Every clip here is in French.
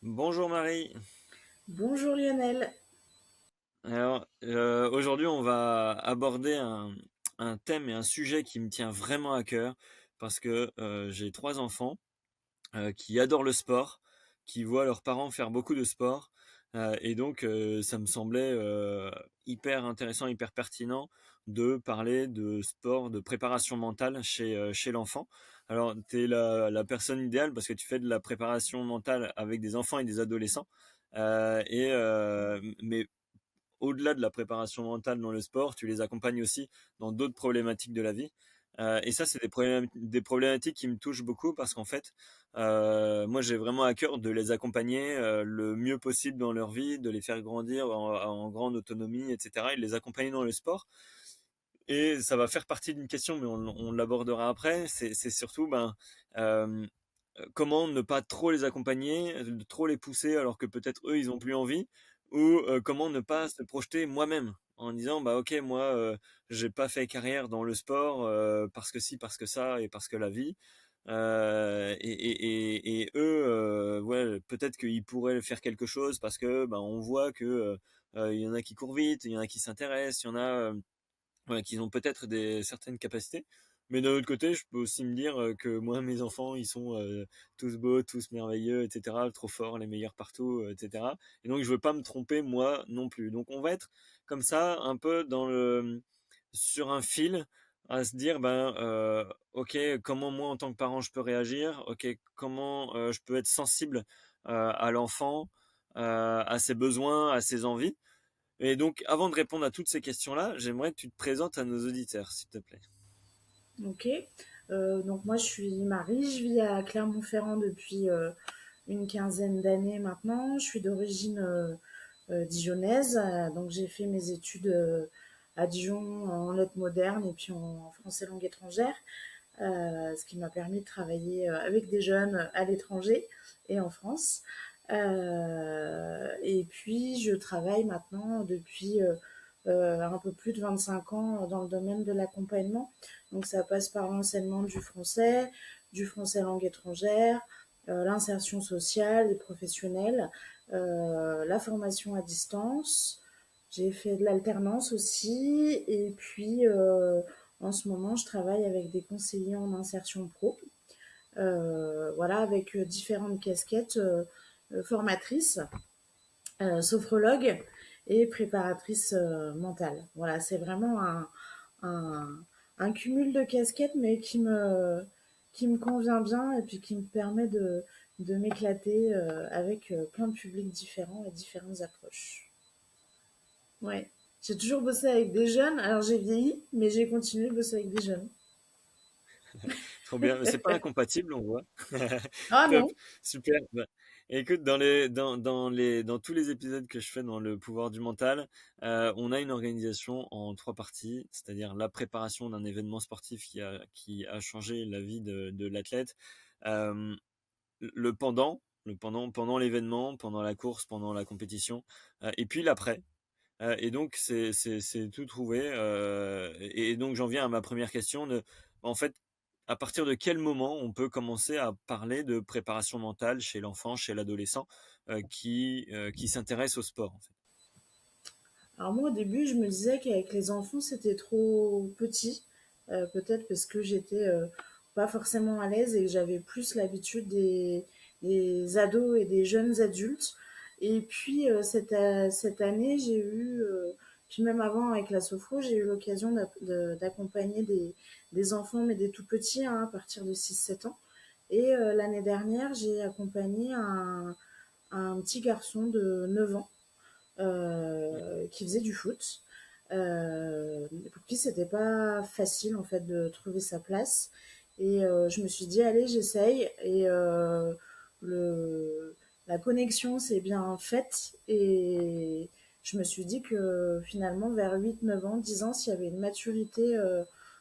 Bonjour Marie. Bonjour Lionel. Alors, aujourd'hui, on va aborder un thème et un sujet qui me tient vraiment à cœur parce que j'ai trois enfants qui adorent le sport, qui voient leurs parents faire beaucoup de sport, et donc ça me semblait hyper intéressant, hyper pertinent de parler de sport, de préparation mentale chez l'enfant. Alors, tu es la personne idéale parce que tu fais de la préparation mentale avec des enfants et des adolescents. Mais au-delà de la préparation mentale dans le sport, tu les accompagnes aussi dans d'autres problématiques de la vie. Et ça, c'est des problématiques qui me touchent beaucoup parce qu'en fait, moi, j'ai vraiment à cœur de les accompagner le mieux possible dans leur vie, de les faire grandir en grande autonomie, etc. Et de les accompagner dans le sport. Et ça va faire partie d'une question, mais on l'abordera après. C'est surtout euh, comment ne pas trop les accompagner, trop les pousser alors que peut-être eux ils ont plus envie, ou comment ne pas se projeter moi-même en disant bah ok moi j'ai pas fait carrière dans le sport parce que si parce que ça et parce que la vie et eux ouais peut-être qu'ils pourraient faire quelque chose parce que bah, on voit que il y en a qui courent vite, il y en a qui s'intéressent, il y en a ouais, qu'ils ont peut-être des certaines capacités. Mais d'un autre côté, je peux aussi me dire que moi, mes enfants, ils sont tous beaux, tous merveilleux, etc., trop forts, les meilleurs partout, etc. Et donc, je veux pas me tromper moi non plus. Donc, on va être comme ça, un peu sur un fil, à se dire, ok, comment moi, en tant que parent, je peux réagir? Ok, comment je peux être sensible à l'enfant, à ses besoins, à ses envies? Et donc, avant de répondre à toutes ces questions-là, j'aimerais que tu te présentes à nos auditeurs, s'il te plaît. Ok. Donc moi je suis Marie, je vis à Clermont-Ferrand depuis une quinzaine d'années maintenant. Je suis d'origine dijonnaise, donc j'ai fait mes études à Dijon en lettres modernes et puis en français langue étrangère, ce qui m'a permis de travailler avec des jeunes à l'étranger et en France. Et puis, je travaille maintenant depuis un peu plus de 25 ans dans le domaine de l'accompagnement. Donc, ça passe par l'enseignement du français langue étrangère, l'insertion sociale et professionnelle, la formation à distance. J'ai fait de l'alternance aussi. Et puis, en ce moment, je travaille avec des conseillers en insertion pro. Voilà, avec différentes casquettes formatrices, sophrologue et préparatrice mentale. Voilà, c'est vraiment un, un cumul de casquettes, mais qui me convient bien et puis qui me permet de m'éclater avec plein de publics différents et différentes approches. Ouais. J'ai toujours bossé avec des jeunes. Alors j'ai vieilli, mais j'ai continué de bosser avec des jeunes. Trop bien, mais c'est pas incompatible, on voit. Ah Top, non. super. Bah, écoute, dans tous les épisodes que je fais dans le pouvoir du mental, on a une organisation en trois parties, c'est-à-dire la préparation d'un événement sportif qui a changé la vie de l'athlète, euh, pendant l'événement, pendant la course, pendant la compétition, et puis l'après. Et donc, c'est tout trouvé. Et donc, j'en viens à ma première question en fait, à partir de quel moment on peut commencer à parler de préparation mentale chez l'enfant, chez l'adolescent, qui s'intéresse au sport, en fait. Alors moi au début je me disais qu'avec les enfants c'était trop petit, peut-être parce que j'étais pas forcément à l'aise et que j'avais plus l'habitude des ados et des jeunes adultes. Et puis cette année j'ai eu, puis même avant avec la sophro, j'ai eu l'occasion d'accompagner des enfants mais des tout petits, hein, à partir de 6 7 ans. Et l'année dernière j'ai accompagné un petit garçon de 9 ans qui faisait du foot, pour qui c'était pas facile en fait de trouver sa place. Et je me suis dit allez j'essaye et le la connexion s'est bien faite et je me suis dit que finalement vers 8 9 ans 10 ans s'il y avait une maturité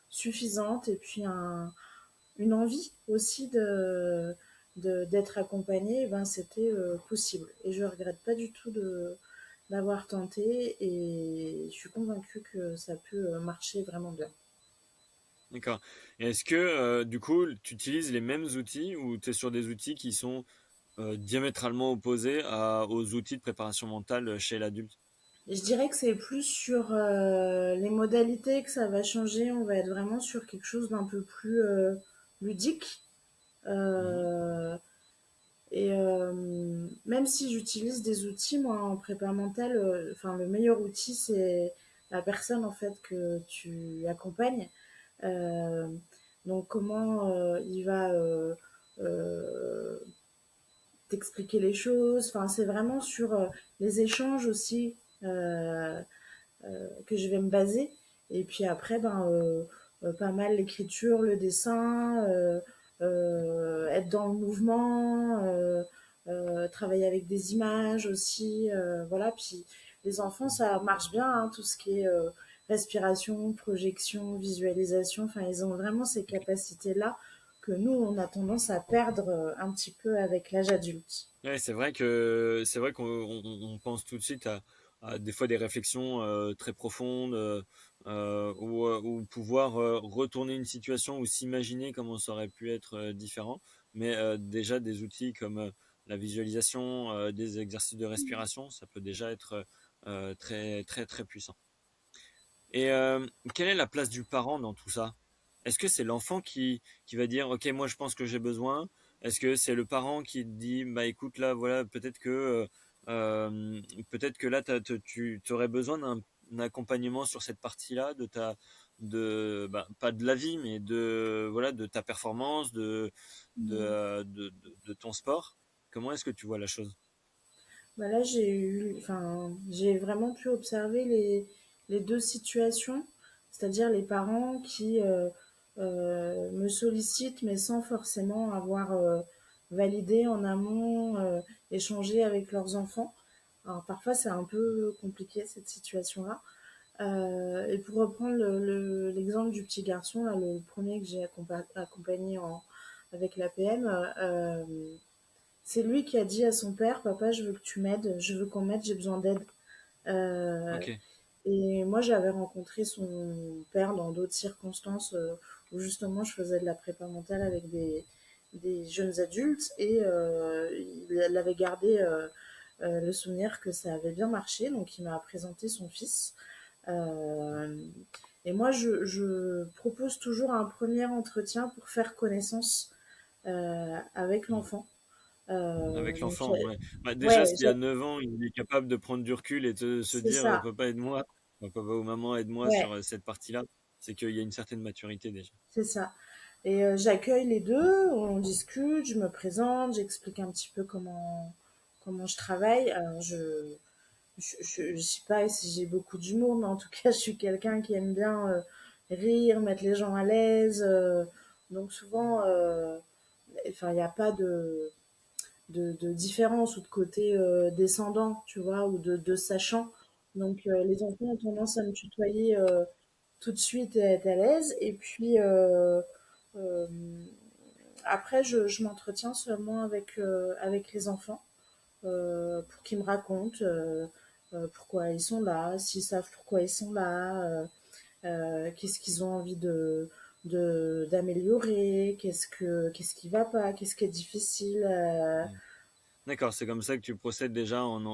suffisante et puis une envie aussi d'être accompagnée, eh ben c'était possible. Et je regrette pas du tout d'avoir tenté et je suis convaincue que ça peut marcher vraiment bien. D'accord. Et est-ce que, du coup, tu utilises les mêmes outils ou tu es sur des outils qui sont diamétralement opposé aux outils de préparation mentale chez l'adulte. Je dirais que c'est plus sur les modalités que ça va changer. On va être vraiment sur quelque chose d'un peu plus ludique. Mhm. Euh, et même si j'utilise des outils, moi, en prépa mentale, enfin, le meilleur outil, c'est la personne, en fait, que tu accompagnes. Euh, donc, comment il va euh, t'expliquer les choses. Enfin, c'est vraiment sur les échanges aussi que je vais me baser. Et puis après, pas mal l'écriture, le dessin, être dans le mouvement, travailler avec des images aussi. Voilà. Puis les enfants, ça marche bien, hein, tout ce qui est respiration, projection, visualisation. Enfin, ils ont vraiment ces capacités-là que nous, on a tendance à perdre un petit peu avec l'âge adulte. Ouais, c'est vrai qu'on on pense tout de suite à des fois des réflexions très profondes ou pouvoir retourner une situation ou s'imaginer comment ça aurait pu être différent. Mais déjà des outils comme la visualisation, des exercices de respiration, ça peut déjà être très très très puissant. Et quelle est la place du parent dans tout ça? Est-ce que c'est l'enfant qui va dire, OK, moi je pense que j'ai besoin? Est-ce que c'est le parent qui dit, bah écoute, là, voilà, peut-être que là, tu aurais besoin d'un accompagnement sur cette partie-là pas de la vie, mais voilà, de ta performance, de ton sport. Comment est-ce que tu vois la chose? Bah là, j'ai vraiment pu observer les deux situations, c'est-à-dire les parents qui me sollicitent, mais sans forcément avoir validé en amont, échangé avec leurs enfants. Alors parfois, c'est un peu compliqué cette situation-là. Et pour reprendre l'exemple du petit garçon, là, le premier que j'ai accompagné avec l'APM, c'est lui qui a dit à son père, papa, je veux que tu m'aides, je veux qu'on m'aide, j'ai besoin d'aide. Euh, Ok. et moi, j'avais rencontré son père dans d'autres circonstances où justement je faisais de la prépa mentale avec des jeunes adultes et il avait gardé le souvenir que ça avait bien marché, donc il m'a présenté son fils. Euh, et moi, je propose toujours un premier entretien pour faire connaissance avec l'enfant. Avec Donc, l'enfant, ouais. Bah, déjà, ouais, s'il y a 9 ans, il est capable de prendre du recul et de se c'est dire, ça. papa aide-moi, papa ou maman aide-moi Ouais, sur cette partie-là, c'est qu'il y a une certaine maturité déjà. c'est ça. Et j'accueille les deux, on discute, je me présente, j'explique un petit peu comment je travaille. Alors, je sais pas si j'ai beaucoup d'humour, mais en tout cas, je suis quelqu'un qui aime bien rire, mettre les gens à l'aise. Donc souvent, enfin, il n'y a pas de différence ou de côté descendant, tu vois, ou de sachant. Donc les enfants ont tendance à me tutoyer tout de suite et à être à l'aise. Et puis euh, après, je m'entretiens seulement avec les enfants pour qu'ils me racontent pourquoi ils sont là, s'ils savent pourquoi ils sont là, qu'est-ce qu'ils ont envie d'améliorer, qu'est-ce qui va pas, qu'est-ce qui est difficile. Mm. D'accord, c'est comme ça que tu procèdes déjà en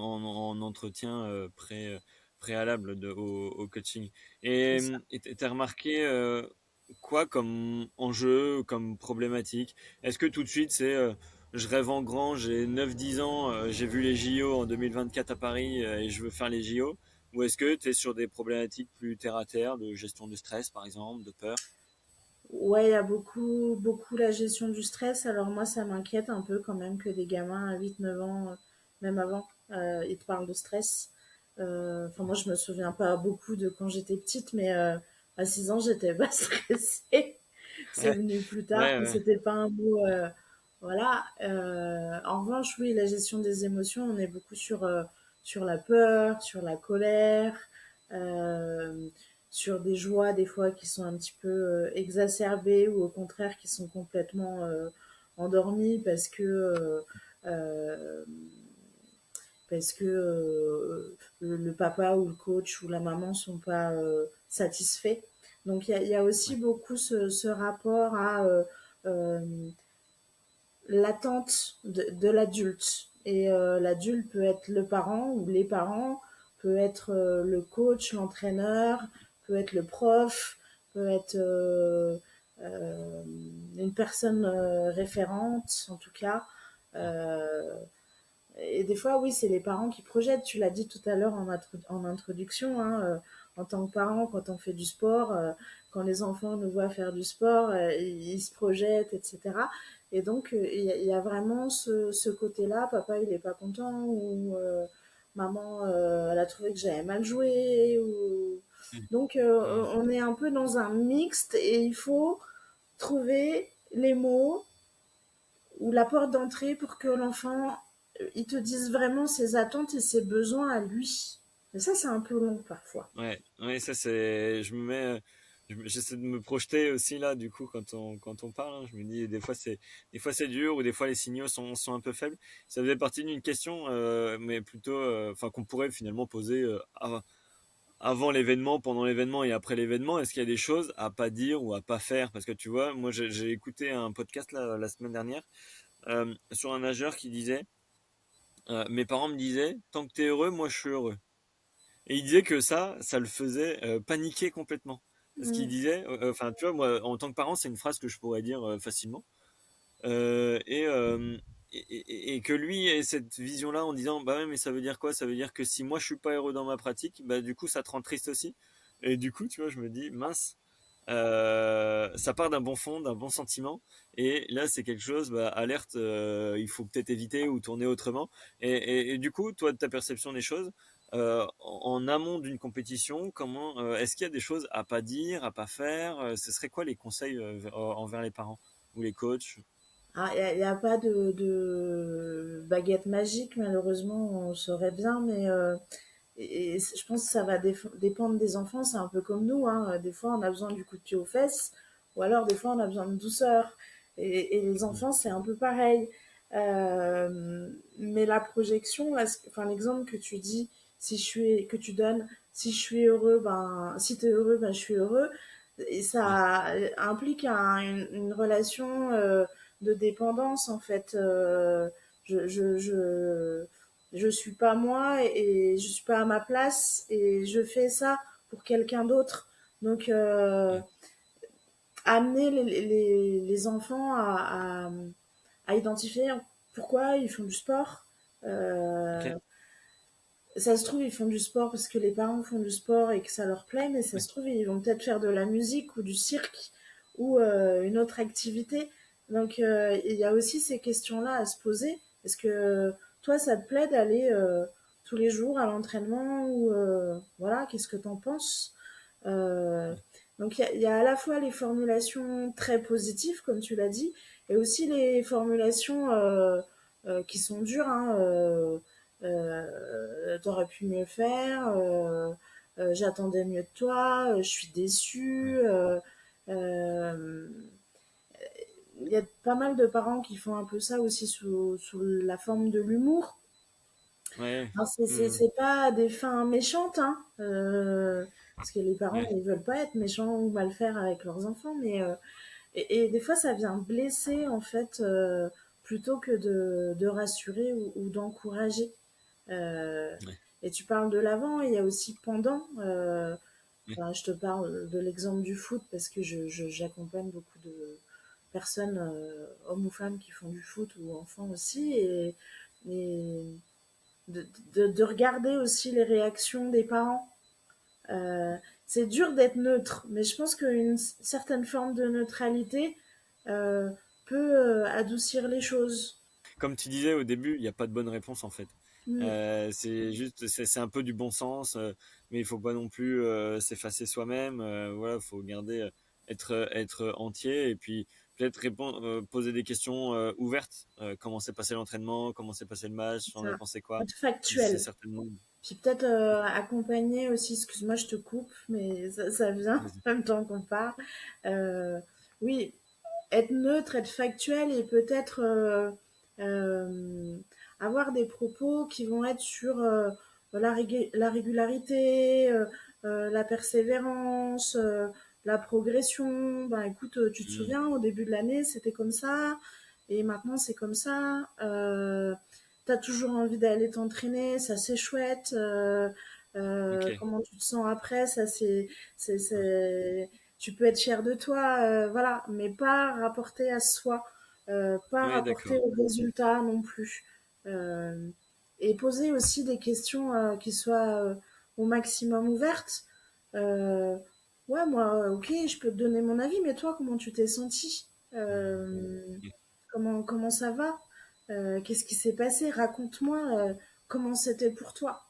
entretien préalable au coaching. C'est Et ça. t'as remarqué quoi comme enjeu, comme problématique? Est-ce que tout de suite c'est je rêve en grand, j'ai 9 10 ans, j'ai vu les JO en 2024 à Paris et je veux faire les JO? Ou est-ce que tu es sur des problématiques plus terre à terre, de gestion de stress par exemple, de peur? Ouais, il y a beaucoup la gestion du stress. Alors moi, ça m'inquiète un peu quand même que des gamins à 8 9 ans, même avant, ils te parlent de stress. Enfin, moi, je me souviens pas beaucoup de quand j'étais petite, mais à 6 ans, j'étais pas stressée. C'est Ouais, venu plus tard, ouais, mais ouais. c'était pas un mot. Voilà. En revanche, oui, la gestion des émotions, on est beaucoup sur la peur, sur la colère. Euh, sur des joies des fois qui sont un petit peu exacerbées ou au contraire qui sont complètement endormies euh, parce que le papa ou le coach ou la maman sont pas satisfaits. Donc il y a aussi Ouais. beaucoup ce rapport à euh, l'attente de l'adulte. Et l'adulte peut être le parent ou les parents, peut être le coach, l'entraîneur, peut être le prof, peut être une personne référente, en tout cas. Euh, et des fois, oui, c'est les parents qui projettent. Tu l'as dit tout à l'heure en introduction, hein, en tant que parent, quand on fait du sport, quand les enfants nous voient faire du sport, ils se projettent, etc. Et donc, il y a vraiment ce côté-là. Papa, il est pas content, ou maman, elle a trouvé que j'avais mal joué. Mm. Donc, Mm. on est un peu dans un mixte et il faut trouver les mots ou la porte d'entrée pour que l'enfant il te dise vraiment ses attentes et ses besoins à lui. Mais ça, c'est un peu long parfois. Ouais, ouais, ça c'est, je me mets, j'essaie de me projeter aussi là, du coup, quand on parle, hein, je me dis des fois c'est dur ou des fois les signaux sont un peu faibles. Ça faisait partie d'une question, mais plutôt, enfin, qu'on pourrait finalement poser avant l'événement, pendant l'événement et après l'événement. Est-ce qu'il y a des choses à pas dire ou à pas faire? Parce que tu vois, moi j'ai écouté un podcast là, la semaine dernière sur un nageur qui disait, mes parents me disaient, tant que t'es heureux, moi je suis heureux. Et il disait que ça le faisait paniquer complètement. Parce qu'il Mm. disait, enfin, tu vois, moi, en tant que parent, c'est une phrase que je pourrais dire facilement. Euh, et, euh, et que lui ait cette vision-là en disant, bah ouais, mais ça veut dire quoi? Ça veut dire que si moi je suis pas heureux dans ma pratique, bah du coup ça te rend triste aussi. Et du coup, tu vois, je me dis, mince, ça part d'un bon fond, d'un bon sentiment. Et là, c'est quelque chose, bah, alerte, il faut peut-être éviter ou tourner autrement. Et du coup, toi, de ta perception des choses, en amont d'une compétition, comment est-ce qu'il y a des choses à pas dire, à pas faire? Ce serait quoi les conseils envers les parents ou les coachs? Ah, y a pas de baguette magique, malheureusement, on saurait bien, mais et je pense que ça va dépendre des enfants. C'est un peu comme nous, hein. Des fois, on a besoin du coup de pied aux fesses, ou alors des fois, on a besoin de douceur. Et les Mm. enfants, c'est un peu pareil. Mais la projection, enfin, l'exemple que tu dis, que tu donnes, si je suis heureux, ben, si tu es heureux, ben, je suis heureux. Et Ouais, ça implique une relation de dépendance, en fait. Je suis pas moi et je suis pas à ma place et je fais ça pour quelqu'un d'autre. Donc, ouais, amener les enfants à identifier pourquoi ils font du sport. ok, Euh, Ça se trouve, ils font du sport parce que les parents font du sport et que ça leur plaît, mais ça ouais, se trouve, ils vont peut-être faire de la musique ou du cirque ou une autre activité. Donc, il y a aussi ces questions-là à se poser. Est-ce que toi, ça te plaît d'aller tous les jours à l'entraînement ou voilà, qu'est-ce que tu en penses? Euh, donc, il y a à la fois les formulations très positives, comme tu l'as dit, et aussi les formulations qui sont dures, hein, t'aurais pu mieux faire, j'attendais mieux de toi, je suis ouais, déçue. Euh, Il y a pas mal de parents qui font un peu ça aussi sous la forme de l'humour. ouais, Alors, mm, c'est pas des fins méchantes, hein, parce que les parents, ouais, ils veulent pas être méchants ou mal faire avec leurs enfants, mais et des fois, ça vient blesser, en fait, plutôt que de rassurer ou d'encourager. Euh, ouais, et tu parles de l'avant, il y a aussi pendant. ouais, Enfin, je te parle de l'exemple du foot parce que j'accompagne beaucoup de personnes, hommes ou femmes, qui font du foot ou enfants aussi. Et de regarder aussi les réactions des parents. Euh, c'est dur d'être neutre, mais je pense qu'une certaine forme de neutralité euh, peut adoucir les choses. comme tu disais au début, il n'y a pas de bonne réponse en fait. Mm, C'est juste, c'est un peu du bon sens, mais il faut pas non plus s'effacer soi-même. Voilà, faut garder, être entier et puis peut-être répondre, poser des questions ouvertes. Comment s'est passé l'entraînement? Comment s'est passé le match? On a ça. pensé quoi? Être C'est factuel. certainement. Puis peut-être accompagner aussi, excuse-moi, je te coupe, mais ça vient Vas-y. en même temps qu'on parle. Euh, oui, être neutre, être factuel et peut-être euh, avoir des propos qui vont être sur la régularité, la persévérance, la progression. Ben écoute, tu te Mm, souviens, au début de l'année, c'était comme ça. et maintenant c'est comme ça. T'as toujours envie d'aller t'entraîner, ça c'est chouette. OK. Comment tu te sens après, ça c'est, Ouais. tu peux être fier de toi, voilà, mais pas rapporté à soi, pas Ouais, rapporté d'accord. au résultat non plus. Euh, et poser aussi des questions qui soient au maximum ouvertes. Euh, ouais, moi, ok, je peux te donner mon avis, mais toi, comment tu t'es senti? Ouais. Comment ça va? Qu'est-ce qui s'est passé? Raconte-moi comment c'était pour toi.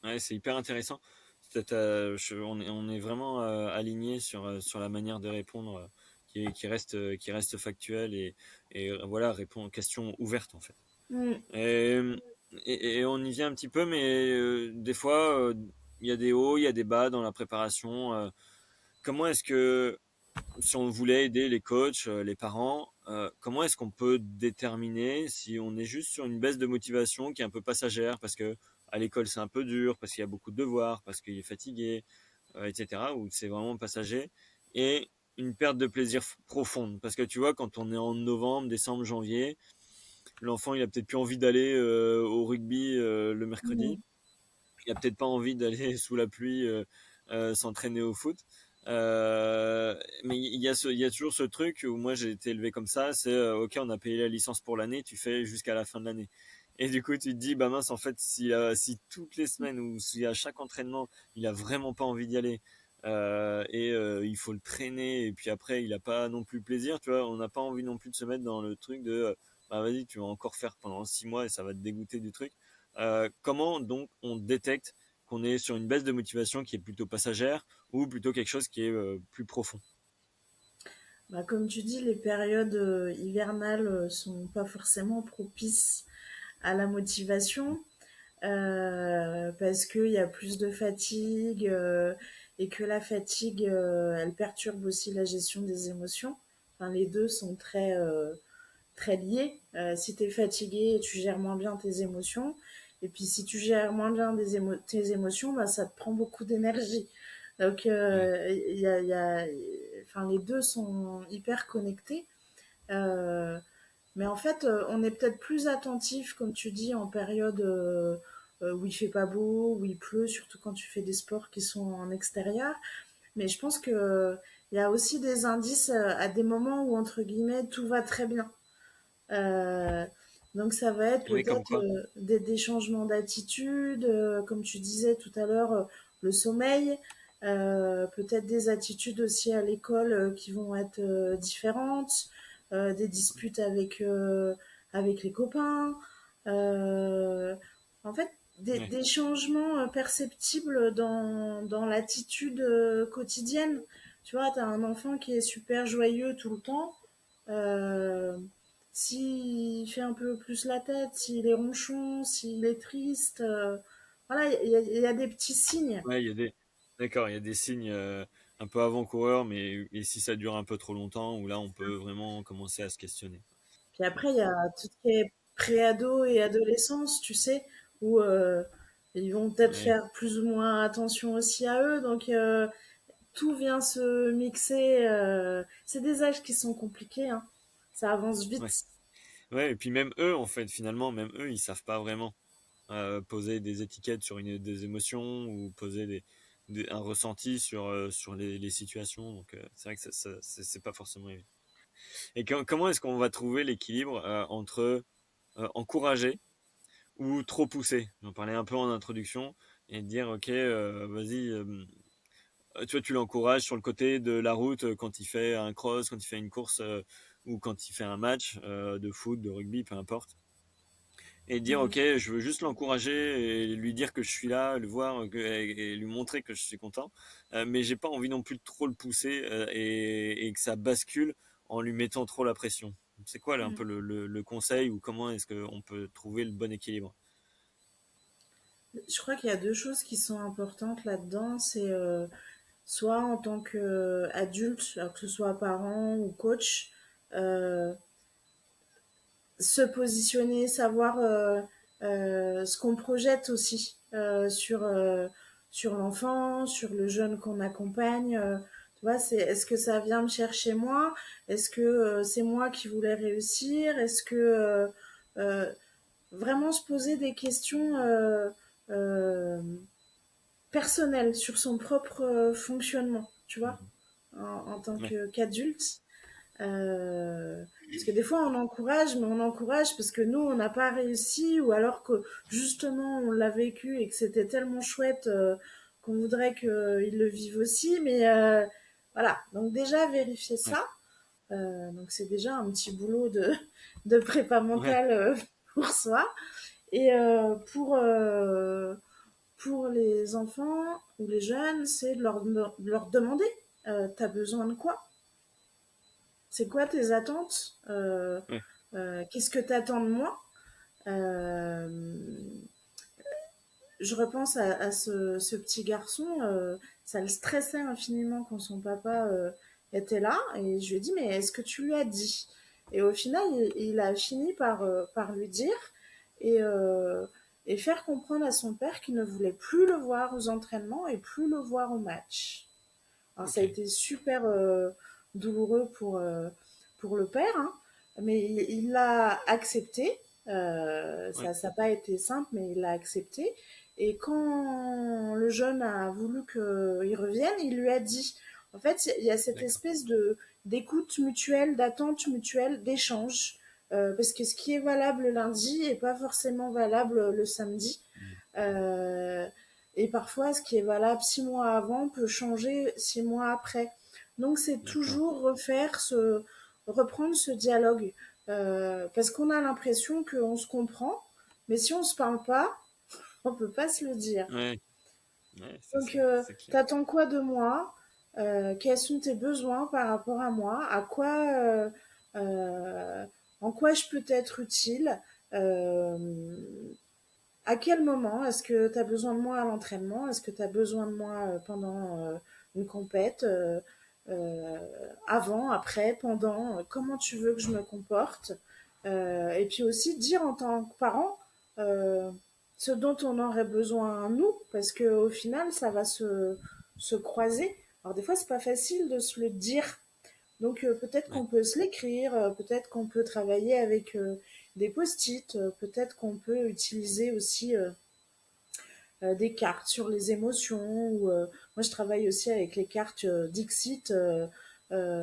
Ouais, c'est hyper intéressant. On est vraiment aligné sur la manière de répondre qui reste factuelle et voilà, répond aux questions ouvertes en fait. Mm. Et, et on y vient un petit peu, mais des fois, il y a des hauts, il y a des bas dans la préparation. Comment est-ce que si on voulait aider les coachs, les parents, comment est-ce qu'on peut déterminer si on est juste sur une baisse de motivation qui est un peu passagère parce que à l'école c'est un peu dur, parce qu'il y a beaucoup de devoirs, parce qu'il est fatigué, etc. Ou c'est vraiment passager et une perte de plaisir profonde parce que tu vois quand on est en novembre, décembre, janvier, l'enfant il a peut-être plus envie d'aller au rugby le Mm. mercredi, il a peut-être pas envie d'aller sous la pluie s'entraîner au foot. Mais il y a toujours ce truc où moi j'ai été élevé comme ça, c'est ok, on a payé la licence pour l'année, tu fais jusqu'à la fin de l'année. Et du coup tu te dis bah mince en fait si toutes les semaines ou si à chaque entraînement il a vraiment pas envie d'y aller il faut le traîner et puis après il a pas non plus plaisir, tu vois, on n'a pas envie non plus de se mettre dans le truc de bah vas-y tu vas encore faire pendant 6 mois et ça va te dégoûter du truc. Comment donc on détecte qu'on est sur une baisse de motivation qui est plutôt passagère ou plutôt quelque chose qui est plus profond? Bah, comme tu dis, les périodes hivernales sont pas forcément propices à la motivation parce qu'il y a plus de fatigue et que la fatigue, elle perturbe aussi la gestion des émotions. Enfin, les deux sont très liés. Si tu es fatigué, tu gères moins bien tes émotions. Et puis si tu gères moins bien tes émotions, bah, ça te prend beaucoup d'énergie. Donc Ouais, enfin, les deux sont hyper connectés. Euh, mais en fait, on est peut-être plus attentif, comme tu dis, en période où il fait pas beau, où il pleut, surtout quand tu fais des sports qui sont en extérieur. Mais je pense que il y a aussi des indices à des moments où, entre guillemets, tout va très bien. Euh, donc ça va être oui, comme peut-être quoi? des changements d'attitude, comme tu disais tout à l'heure, le sommeil, peut-être des attitudes aussi à l'école qui vont être différentes, des disputes avec les copains. Euh, En fait, Ouais, des changements perceptibles dans l'attitude quotidienne. Tu vois, tu as un enfant qui est super joyeux tout le temps. Euh, S'il fait un peu plus la tête, s'il est ronchon, s'il est triste, voilà, il y a des petits signes. ouais, d'accord, il y a des signes un peu avant-coureurs, mais et si ça dure un peu trop longtemps, où là on peut vraiment commencer à se questionner. Puis après, il y a tout ce qui est préado et adolescence, tu sais, où ils vont peut-être Ouais, faire plus ou moins attention aussi à eux. Donc, tout vient se mixer. C'est des âges qui sont compliqués, hein. Ça avance ouais, vite. ouais, et puis même eux, en fait, finalement, même eux, ils savent pas vraiment poser des étiquettes sur des émotions ou poser un ressenti sur les situations. Donc c'est vrai que c'est pas forcément évident. Et comment est-ce qu'on va trouver l'équilibre entre encourager ou trop pousser? J'en parlais un peu en introduction et dire ok, vas-y, tu vois, tu l'encourages sur le côté de la route quand il fait un cross, quand il fait une course ou quand il fait un match de foot, de rugby, peu importe. Et dire ok, je veux juste l'encourager et lui dire que je suis là, le voir et lui montrer que je suis content. Mais j'ai pas envie non plus de trop le pousser et que ça bascule en lui mettant trop la pression. C'est quoi là, un peu le conseil ou comment est-ce qu'on peut trouver le bon équilibre? Je crois qu'il y a deux choses qui sont importantes là-dedans. C'est soit en tant qu'adulte, que ce soit parent ou coach, euh, se positionner, savoir ce qu'on projette aussi sur l'enfant, sur le jeune qu'on accompagne. Tu vois, c'est est-ce que ça vient me chercher moi? Est-ce que c'est moi qui voulais réussir? Est-ce que euh, vraiment se poser des questions euh, personnelles sur son propre fonctionnement, tu vois, Mhm. en tant Ouais, qu'adulte. Parce que des fois on encourage, mais on encourage parce que nous on n'a pas réussi ou alors que justement on l'a vécu et que c'était tellement chouette qu'on voudrait qu'ils le vivent aussi. Mais voilà, donc déjà vérifier ouais, ça. Donc c'est déjà un petit boulot de prépa ouais, mentale pour soi. Et pour les enfants ou les jeunes, c'est de leur demander t'as besoin de quoi? C'est quoi tes attentes? ouais, Qu'est-ce que tu attends de moi? Euh, je repense à ce petit garçon, ça le stressait infiniment quand son papa était là, et je lui ai dit, mais est-ce que tu lui as dit? Et au final, il a fini par lui dire et, euh, et faire comprendre à son père qu'il ne voulait plus le voir aux entraînements et plus le voir au match. Alors, ça ok, a été super douloureux pour le père, hein, mais il l'a accepté. ouais, Ça n'a pas été simple, mais il l'a accepté. Et quand le jeune a voulu qu'il revienne, il lui a dit. En fait, il y a cette d'accord, espèce d'écoute mutuelle, d'attente mutuelle, d'échange. Parce que ce qui est valable le lundi n'est pas forcément valable le samedi. mhm, Euh, et parfois, ce qui est valable 6 mois avant peut changer 6 mois après. Donc, c'est d'accord, toujours reprendre ce dialogue. Parce qu'on a l'impression qu'on se comprend, mais si on se parle pas, on peut pas se le dire. ouais, ouais, c'est Donc, ça, c'est clair, t'attends quoi de moi? Quels sont tes besoins par rapport à moi? Euh, en quoi je peux être utile? Euh, à quel moment est-ce que tu as besoin de moi à l'entraînement? Est-ce que tu as besoin de moi pendant une compète? Euh, avant, après, pendant? Comment tu veux que je me comporte? Et puis aussi dire en tant que parent euh, ce dont on aurait besoin nous, parce qu'au final, ça va se croiser. Alors des fois, c'est pas facile de se le dire, donc peut-être ouais, qu'on peut se l'écrire, peut-être qu'on peut travailler avec des post-it, peut-être qu'on peut utiliser aussi des cartes sur les émotions. Ou, moi, je travaille aussi avec les cartes Dixit.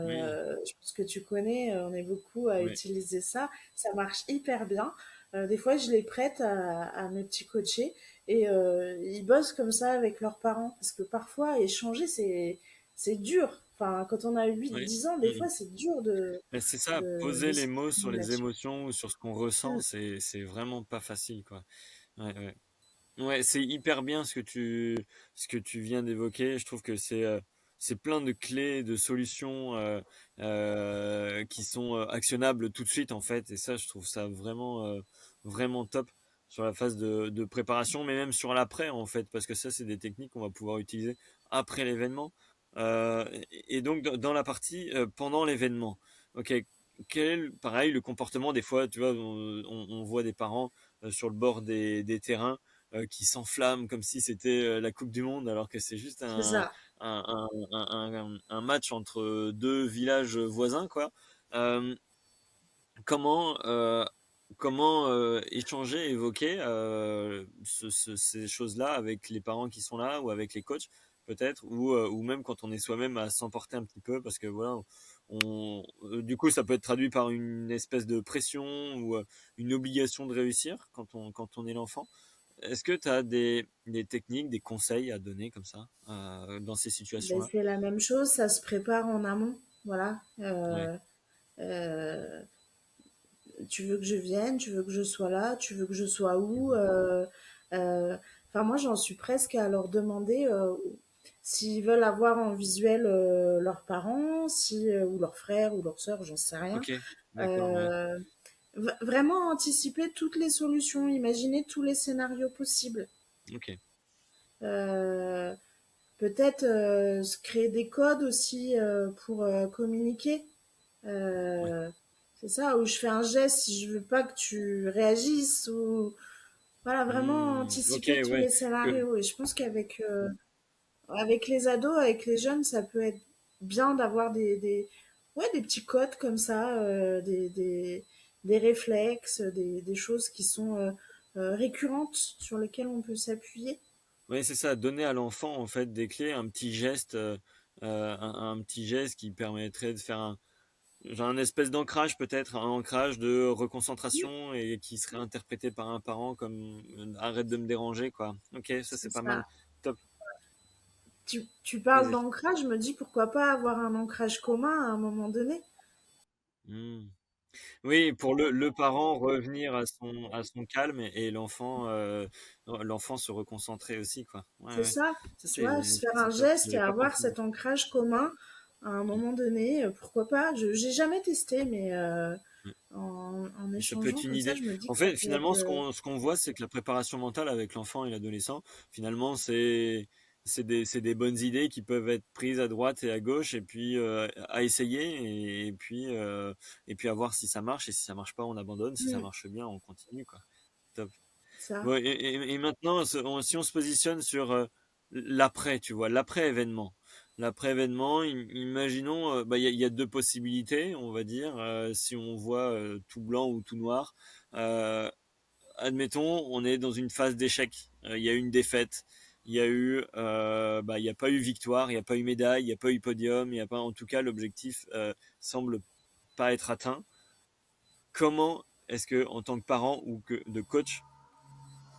oui, Je pense que tu connais, on est beaucoup à ouais, utiliser ça. Ça marche hyper bien. Des fois, je les prête à mes petits coachés et ils bossent comme ça avec leurs parents. Parce que parfois, échanger, c'est dur. Enfin, quand on a huit ouais, dix ans, des mhm. fois, c'est dur de, Mais c'est ça, de poser les mots sur s'exprimer les là-dessus. émotions ou sur ce qu'on ressent, Mm. c'est vraiment pas facile, quoi. Ouais, ouais. Ouais, c'est hyper bien ce que tu viens d'évoquer. Je trouve que c'est plein de clés, de solutions qui sont actionnables tout de suite en fait. Et ça, je trouve ça vraiment vraiment top sur la phase de préparation, mais même sur l'après en fait, parce que ça, c'est des techniques qu'on va pouvoir utiliser après l'événement. Et donc dans la partie pendant l'événement. Ok, quel pareil le comportement des fois, tu vois, on voit des parents sur le bord des terrains qui s'enflamme comme si c'était la Coupe du Monde, alors que c'est juste C'est ça. un match entre deux villages voisins, quoi. Euh, comment comment échanger, évoquer ces choses-là avec les parents qui sont là ou avec les coachs, peut-être, ou même quand on est soi-même à s'emporter un petit peu, parce que voilà, du coup, ça peut être traduit par une espèce de pression ou une obligation de réussir quand on est l'enfant. Est-ce que tu as des techniques, des conseils à donner comme ça dans ces Ben, situations-là? c'est la même chose, ça se prépare en amont. Voilà. Ouais, Euh, tu veux que je vienne, tu veux que je sois là, tu veux que je sois où? mhm, Euh, Enfin, moi, j'en suis presque à leur demander s'ils veulent avoir en visuel leurs parents, si, ou leurs frères ou leurs sœurs, j'en sais rien. ok, d'accord, ouais, Euh, Vraiment anticiper toutes les solutions, imaginer tous les scénarios possibles. ok, Euh, Peut-être se créer des codes aussi pour communiquer. ouais, Euh, c'est ça, où je fais un geste si je veux pas que tu réagisses, ou voilà, vraiment ok, anticiper tous ouais, les que, scénarios. Et je pense qu'avec avec les ados, avec les jeunes, ça peut être bien d'avoir ouais, des petits codes comme ça, des réflexes, des choses qui sont récurrentes sur lesquelles on peut s'appuyer. Oui, c'est ça, donner à l'enfant en fait des clés, un petit geste, un petit geste qui permettrait de faire genre un espèce d'ancrage peut-être, un ancrage de reconcentration et qui serait interprété par un parent comme arrête de me déranger quoi. Ok, ça C'est c'est pas mal. ça. Top. Tu parles Vas-y. d'ancrage, je me dis pourquoi pas avoir un ancrage commun à un moment donné. Hmm. Oui, pour le parent revenir à son calme et l'enfant se reconcentrer aussi quoi. Ouais, C'est ouais. ça, Ça tu vois, se faire un c'est top. geste et J'avais pas avoir pensé. cet ancrage commun à un moment donné, pourquoi pas. J'ai jamais testé, mais en Mais ça peut échangeant être une comme ça, idée. je me dis En que ça fait, peut être. finalement, ce qu'on voit, c'est que la préparation mentale avec l'enfant et l'adolescent, finalement, c'est des bonnes idées qui peuvent être prises à droite et à gauche et puis à essayer et puis à voir si ça marche et si ça marche pas, on abandonne. Si ça Hmm, marche bien, on continue quoi. Top. ça. Bon, et maintenant, si on se positionne sur l'après, tu vois, l'après-événement. L'après-événement, imaginons, bah, il y a deux possibilités, on va dire, si on voit tout blanc ou tout noir. Euh, Admettons, on est dans une phase d'échec. Il y a eu une défaite. Il y a pas eu victoire, il n'y a pas eu médaille, il n'y a pas eu podium, il y a pas, en tout cas, l'objectif semble pas être atteint. Comment est-ce que, en tant que parent ou que de coach,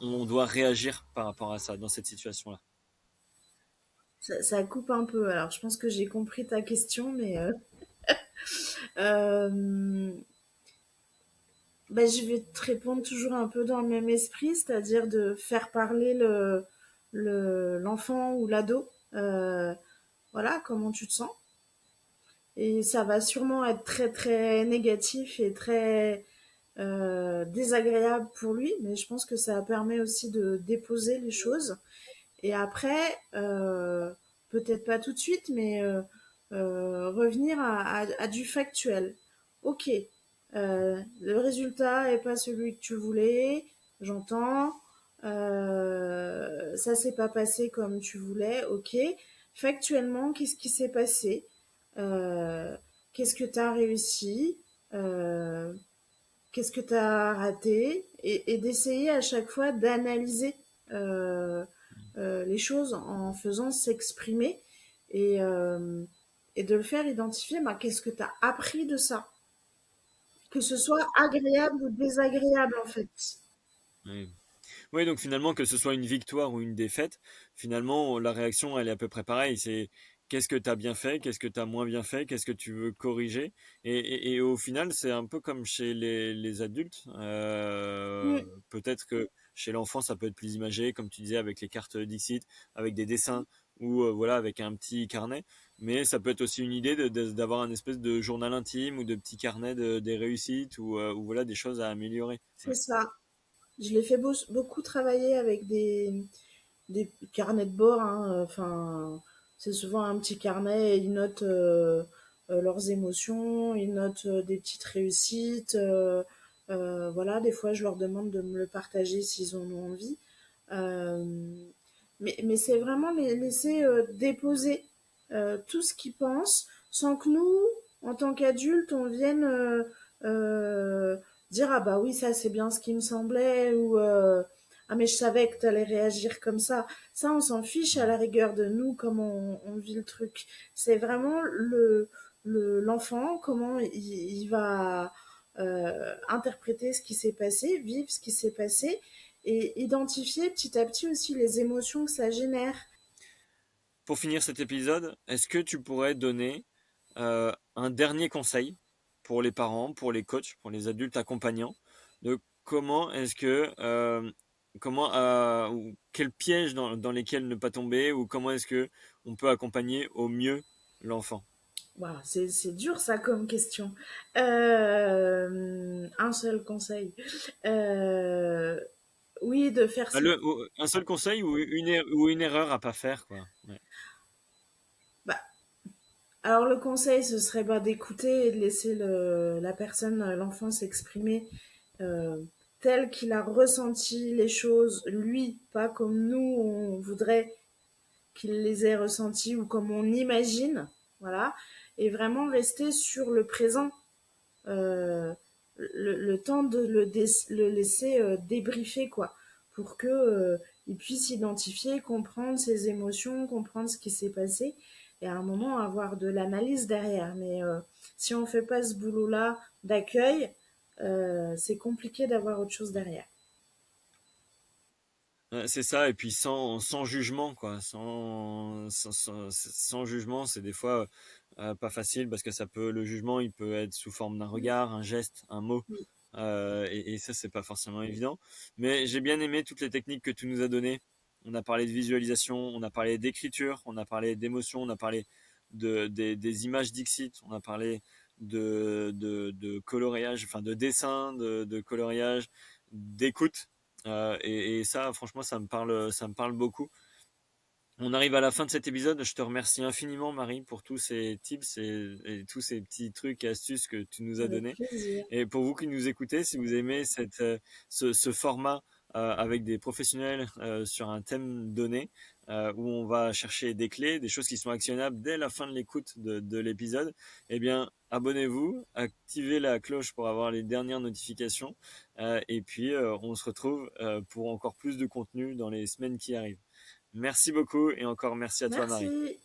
on doit réagir par rapport à ça, dans cette situation-là? Ça coupe un peu. Alors, je pense que j'ai compris ta question, mais euh, je vais te répondre toujours un peu dans le même esprit, c'est-à-dire de faire parler l'enfant ou l'ado. Voilà, comment tu te sens. Et ça va sûrement être très très négatif et très désagréable pour lui, mais je pense que ça permet aussi de déposer les choses. Et après, peut-être pas tout de suite, mais revenir à du factuel. Ok, le résultat est pas celui que tu voulais, j'entends. Ça s'est pas passé comme tu voulais, ok. Factuellement, qu'est-ce qui s'est passé? Euh, Qu'est-ce que tu as réussi? Euh, Qu'est-ce que tu as raté? Et d'essayer à chaque fois d'analyser euh, les choses en faisant s'exprimer et, euh, et de le faire identifier, bah, qu'est-ce que tu as appris de ça? Que ce soit agréable ou désagréable en fait. Oui. Oui, donc finalement, que ce soit une victoire ou une défaite, finalement, la réaction, elle est à peu près pareille. C'est qu'est-ce que tu as bien fait, qu'est-ce que tu as moins bien fait, qu'est-ce que tu veux corriger. Et au final, c'est un peu comme chez les adultes. Mm, Peut-être que chez l'enfant, ça peut être plus imagé, comme tu disais, avec les cartes Dixit, avec des dessins ou voilà, avec un petit carnet. Mais ça peut être aussi une idée d'avoir un espèce de journal intime ou de petit carnet des réussites ou voilà, des choses à améliorer. c'est Ouais. ça. Je l'ai fait beaucoup travailler avec des carnets de bord, hein. Enfin, c'est souvent un petit carnet et ils notent leurs émotions, ils notent des petites réussites. Voilà, des fois, je leur demande de me le partager s'ils en ont envie. Euh, mais c'est vraiment les laisser déposer tout ce qu'ils pensent sans que nous, en tant qu'adultes, on vienne euh, dire ah bah oui, ça c'est bien ce qui me semblait ou ah mais je savais que tu allais réagir comme ça. Ça, on s'en fiche à la rigueur de nous, comment on vit le truc. C'est vraiment l'enfant, comment il va interpréter ce qui s'est passé, vivre ce qui s'est passé et identifier petit à petit aussi les émotions que ça génère. Pour finir cet épisode, est-ce que tu pourrais donner un dernier conseil pour les parents, pour les coachs, pour les adultes accompagnants, de comment est-ce que, ou quel piège dans lesquels ne pas tomber, ou comment est-ce que on peut accompagner au mieux l'enfant? Wow, c'est dur ça comme question. Un seul conseil. Euh, oui, de faire Bah, ses... un seul conseil ou une erreur à pas faire, quoi. Ouais. Bah, alors le conseil, ce serait bah, d'écouter et de laisser la personne, l'enfant s'exprimer euh, tel qu'il a ressenti les choses, lui, pas comme nous, on voudrait qu'il les ait ressenties ou comme on imagine. voilà, et vraiment rester sur le présent, euh, le temps de le laisser débriefer, quoi, pour que il puisse identifier, comprendre ses émotions, comprendre ce qui s'est passé, et à un moment avoir de l'analyse derrière. Mais si on fait pas ce boulot-là d'accueil, c'est compliqué d'avoir autre chose derrière. C'est ça, et puis sans jugement, quoi. Sans jugement, c'est des fois pas facile parce que le jugement, il peut être sous forme d'un regard, un geste, un mot. Et ça, c'est pas forcément évident. Mais j'ai bien aimé toutes les techniques que tu nous as données. On a parlé de visualisation, on a parlé d'écriture, on a parlé d'émotion, on a parlé des images Dixit, on a parlé de coloriage, enfin de dessin, de coloriage, d'écoute. Et ça, franchement, ça me parle beaucoup. On arrive à la fin de cet épisode. Je te remercie infiniment, Marie, pour tous ces tips et tous ces petits trucs et astuces que tu nous as Avec donnés. plaisir. Et pour vous qui nous écoutez, si vous aimez ce format avec des professionnels sur un thème donné, où on va chercher des clés, des choses qui sont actionnables dès la fin de l'écoute de l'épisode, eh bien, abonnez-vous, activez la cloche pour avoir les dernières notifications, et puis on se retrouve pour encore plus de contenu dans les semaines qui arrivent. Merci beaucoup et encore merci à toi, Marie. Merci.